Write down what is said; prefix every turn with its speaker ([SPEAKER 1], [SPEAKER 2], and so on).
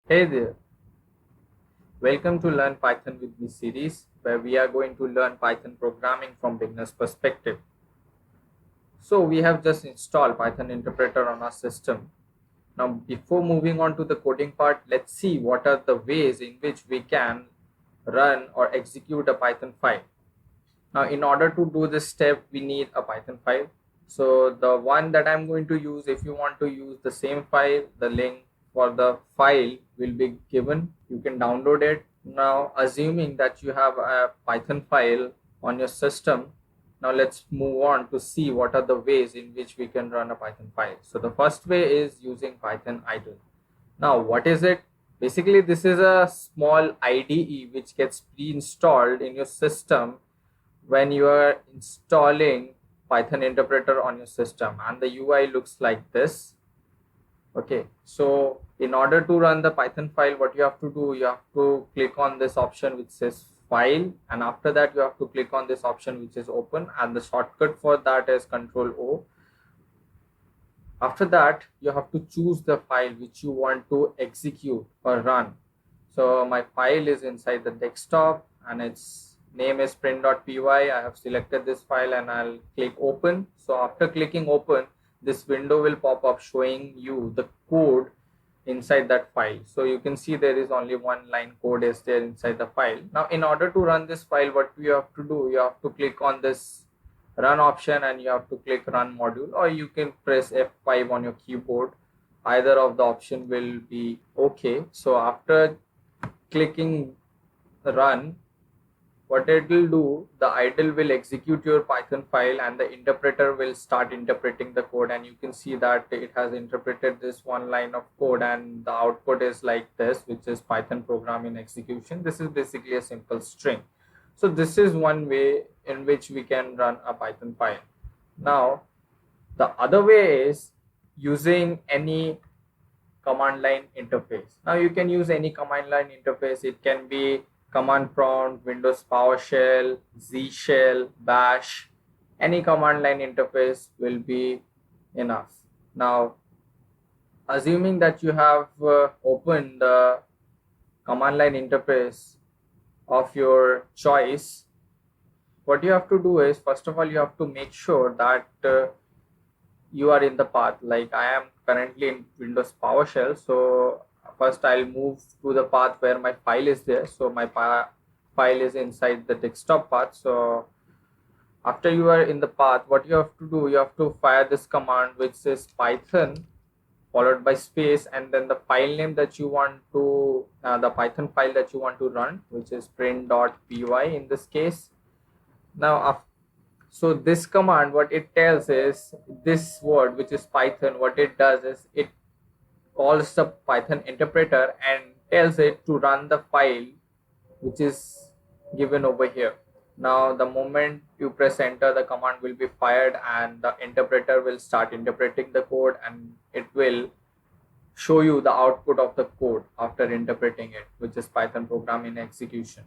[SPEAKER 1] Hey there, welcome to Learn Python with Me series, where we are going to learn Python programming from beginner's perspective. So we have just installed Python interpreter on our system. Now before moving on to the coding part, let's see what are the ways in which we can run or execute a Python file. Now in order to do this step, we need a Python file. So the one that I'm going to use, if you want to use the same file, the link for the file will be given. You can download it. Now assuming that you have a Python file on your system, now let's move on to see what are the ways in which we can run a Python file. So the first way is using Python idle. Now what is it? Basically this is a small IDE which gets pre-installed in your system when you are installing Python interpreter on your system, and the UI looks like this. Okay, so in order to run the Python file, what you have to do, you have to click on this option which says file, and after that you have to click on this option which is open, and the shortcut for that is Control O. After that you have to choose the file which you want to execute or run. So my file is inside the desktop and its name is print.py. I have selected this file and I'll click open. So after clicking open, this window will pop up showing you the code inside that file. So you can see there is only one line code is there inside the file. Now in order to run this file, what you have to do, you have to click on this run option and you have to click run module, or you can press F5 on your keyboard. Either of the option will be okay. So after clicking run, what it will do, the idle will execute your Python file and the interpreter will start interpreting the code, and you can see that it has interpreted this one line of code and the output is like this, which is Python program in execution. This is basically a simple string. So this is one way in which we can run a Python file. Now the other way is using any command line interface. Now you can use any command line interface. It can be command prompt, Windows PowerShell, Z Shell, Bash. Any command line interface will be enough. Now assuming that you have opened the command line interface of your choice, what you have to do is, first of all, you have to make sure that you are in the path. Like I am currently in Windows PowerShell, so first I'll move to the path where my file is there. So my file is inside the desktop path. So after you are in the path, what you have to do, you have to fire this command which says Python followed by space and then the file name that you want to the Python file that you want to run, which is print.py in this case. Now so this command, what it tells is, this word which is Python, what it does is it calls the Python interpreter and tells it to run the file which is given over here. Now the moment you press enter, the command will be fired and the interpreter will start interpreting the code, and it will show you the output of the code after interpreting it, which is Python program in execution.